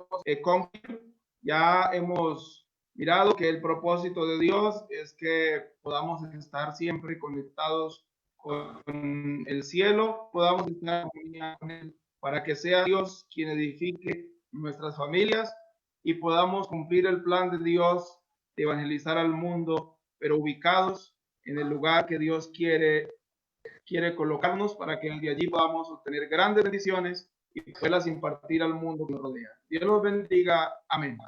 ya hemos mirado que el propósito de Dios es que podamos estar siempre conectados con el cielo, podamos estar con Él, para que sea Dios quien edifique nuestras familias y podamos cumplir el plan de Dios de evangelizar al mundo, pero ubicados en el lugar que Dios quiere colocarnos, para que de allí podamos obtener grandes bendiciones y poderlas impartir al mundo que nos rodea. Dios los bendiga. Amén.